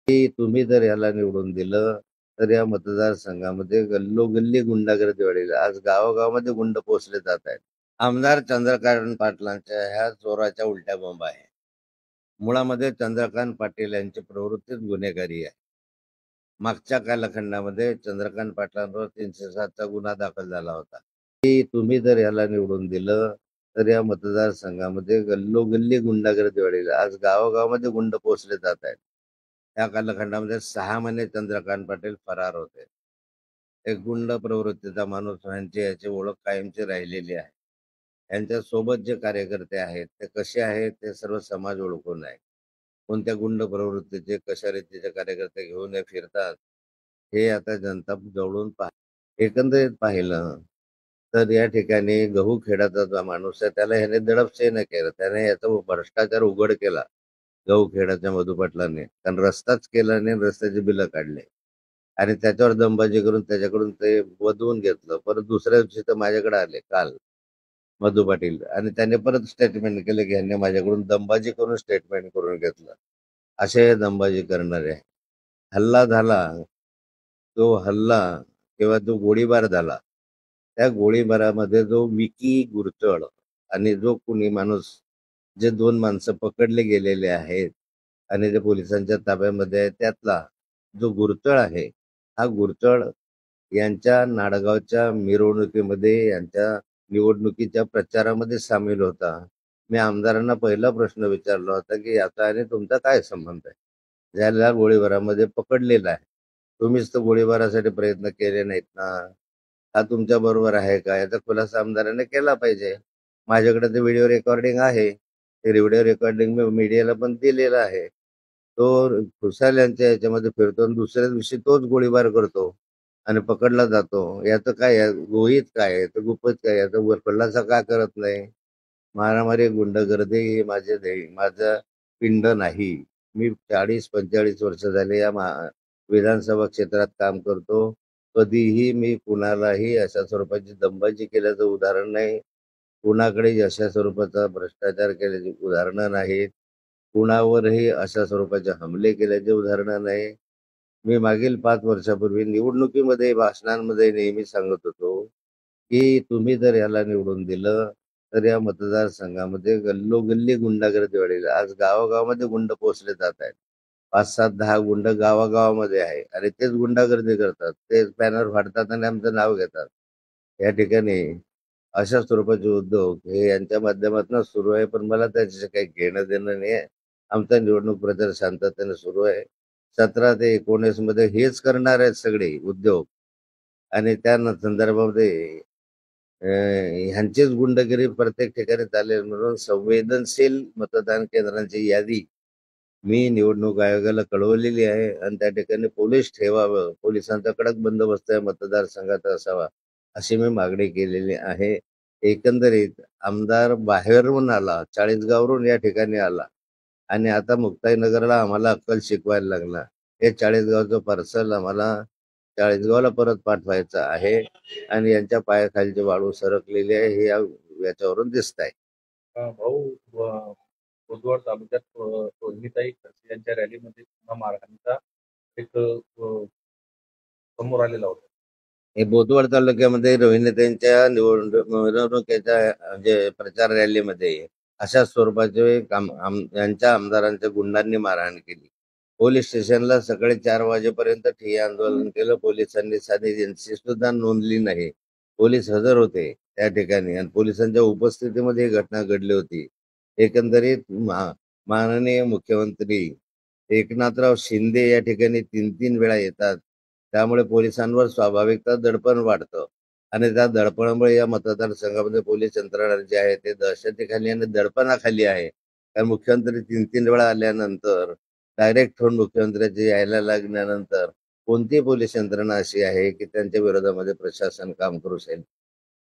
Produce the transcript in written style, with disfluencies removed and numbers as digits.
की तुम्ही जर याला निवडून दिलं, तर या मतदारसंघामध्ये गल्लोगल्ली गुंडागर्दी वाढेल. आज गावागावामध्ये गुंड पोहोचले जात आहेत. आमदार चंद्रकांत पाटलांच्या ह्या चोराच्या उलट्या बोंब आहे. मुळामध्ये चंद्रकांत पाटील यांची प्रवृत्तीच गुन्हेगारी आहे. मागच्या कालखंडामध्ये चंद्रकांत पाटलांवर 307चा गुन्हा दाखल झाला होता. की तुम्ही जर याला निवडून दिलं, तर या मतदारसंघामध्ये गल्लोगल्ली गुंडागर्दी वाढेल. आज गावागावामध्ये गुंड पोहोचले जात आहेत. त्या कालखंडामध्ये 6 महिने चंद्रकांत पाटील फरार होते. एक गुंड प्रवृत्तीचा माणूस यांची याची ओळख कायमची राहिलेली आहे. यांच्या सोबत जे कार्यकर्ते आहेत ते कसे आहेत ते सर्व समाज ओळखून आहे. कोणत्या गुंड प्रवृत्तीचे कशा रीतीचे कार्यकर्ते घेऊन हे फिरतात हे आता जनता जवळून एकंदरीत पाहिलं तर या ठिकाणी गहू खेडाचा जो माणूस आहे त्याला ह्याने दडपशाही नाही केलं. त्याने याचा भ्रष्टाचार उघड केला गहू खेडाच्या मधु पाटलांनी. कारण रस्ताच केला नाही, रस्त्याची बिलं काढले आणि त्याच्यावर दमबाजी करून त्याच्याकडून ते वधवून घेतलं. परत दुसऱ्या दिवशी तर माझ्याकडे आले काल मधु पाटील आणि त्याने परत स्टेटमेंट केलं की ह्यांनी माझ्याकडून दमबाजी करून स्टेटमेंट करून घेतलं. असे हे दमबाजी करणारे आहे. हल्ला झाला, तो हल्ला किंवा जो गोळीबार झाला, त्या गोळीबारामध्ये जो विकी गुरचळ आणि जो कुणी माणूस, जे 2 माणसं पकडले गेलेले आहेत आणि जे पोलिसांच्या ताब्यामध्ये आहे, त्यातला जो गुरचळ आहे, हा गुरचळ यांच्या नाडगावच्या मिरवणुकीमध्ये, यांच्या निवडणुकीच्या प्रचारामध्ये सामील होता. मी आमदारांना पहिला प्रश्न विचारला होता की याचा आणि तुमचा काय संबंध आहे, ज्याला गोळीबारामध्ये पकडलेला आहे. तुम्हीच तर गोळीबारासाठी प्रयत्न केले नाहीत ना, हा तुमच्या बरोबर आहे का, याचा खुलासा आमदारांनी केला पाहिजे. माझ्याकडे ते व्हिडिओ रेकॉर्डिंग आहे, ते व्हिडिओ रेकॉर्डिंग मी मीडियाला पण दिलेलं आहे. तो खुशाल यांच्या याच्यामध्ये फिरतो आणि दुसऱ्या दिवशी तोच गोळीबार करतो आणि पकडला जातो. याचं काय आहे? गोळीत काय आहे, तर गुपत काय, याचा खुलासा का करत नाही? मारामारी गुंडगर्दी हे माझे माझं पिंड नाही. मी 40-45 वर्ष झाले या विधानसभा क्षेत्रात काम करतो. कधीही मी कुणालाही अशा स्वरूपाची दमबाजी केल्याचं उदाहरण नाही. कुणाकडे अशा स्वरूपाचा भ्रष्टाचार केल्याची उदाहरणं नाहीत. कुणावरही अशा स्वरूपाचे हमले केल्याची उदाहरणं नाही. मी मागील 5 वर्षापूर्वी निवडणुकीमध्ये भाषणांमध्ये नेहमी सांगत होतो की तुम्ही जर याला निवडून दिलं, तर या मतदारसंघामध्ये गल्लोगल्ली गुंडागर्दी वाढेल. आज गावागावामध्ये गुंड पोहोचले जात आहेत. 5-7-10 गुंड गावागावामध्ये आहे आणि तेच गुंडागर्दी करतात. तेच बॅनर फाडतात आणि आमचं नाव घेतात. या ठिकाणी अशा स्वरूपाचे उद्योग हे यांच्या माध्यमातून सुरू आहे, पण मला त्याच्याशी काही घेणं देणं नाही आहे. आमचा निवडणूक प्रचार शांततेने सुरू आहे. 17 ते 19 मध्ये हेच करणार आहेत सगळे उद्योग आणि त्या संदर्भामध्ये ह्यांचीच गुंडगिरी प्रत्येक ठिकाणी चालेल म्हणून संवेदनशील मतदान केंद्रांची यादी मी निवडणूक आयोगाला कळवलेली आहे आणि त्या ठिकाणी पोलीस ठेवावं, पोलिसांचा कडक बंदोबस्त या मतदारसंघात असावा अशी मी मागणी केलेली आहे. एकंदरीत आमदार बाहेरून आला, चाळीसगावरून या ठिकाणी आला आणि आता मुक्ताईनगरला आम्हाला अक्कल शिकवायला लागला. हे 40 गावचं पार्सल आम्हाला 40 गावला परत पाठवायचं आहे आणि यांच्या पायाखालची वाळू सरकलेली आहे हे याच्यावरून दिसत आहे. भाऊ बुधवार तालुक्यात रोहिणीताई खडसे यांच्या रॅलीमध्ये पुन्हा मारहाणीचा एक समोर आलेला होता. हे बोदवड तालुक्यामध्ये रोहिणीताईंच्या निवडणुकीच्या म्हणजे प्रचार रॅलीमध्ये अशा स्वरूपाचे यांच्या आमदारांच्या गुंडांनी मारहाण केली. पोलीस स्टेशनला सकाळी 4 वाजेपर्यंत ठिय्या आंदोलन केलं. पोलिसांनी साधी एनसी सुद्धा नोंदली नाही. पोलीस हजर होते त्या ठिकाणी आणि पोलिसांच्या उपस्थितीमध्ये ही घटना घडली होती. एकंदरीत माननीय मुख्यमंत्री एकनाथराव शिंदे या ठिकाणी 3-3 वेळा येतात. त्यामुळे पोलिसांवर स्वाभाविकता दडपण वाढतं आणि त्या दडपणामुळे या मतदारसंघामध्ये पोलीस यंत्रणा जे आहे ते दहशतीखाली आणि दडपणाखाली आहे. कारण मुख्यमंत्री 3-3 वेळा आल्यानंतर डायरेक्ट होऊन मुख्यमंत्र्याचे यायला लागल्यानंतर कोणती पोलीस यंत्रणा अशी आहे की त्यांच्या विरोधामध्ये प्रशासन काम करू शकेल?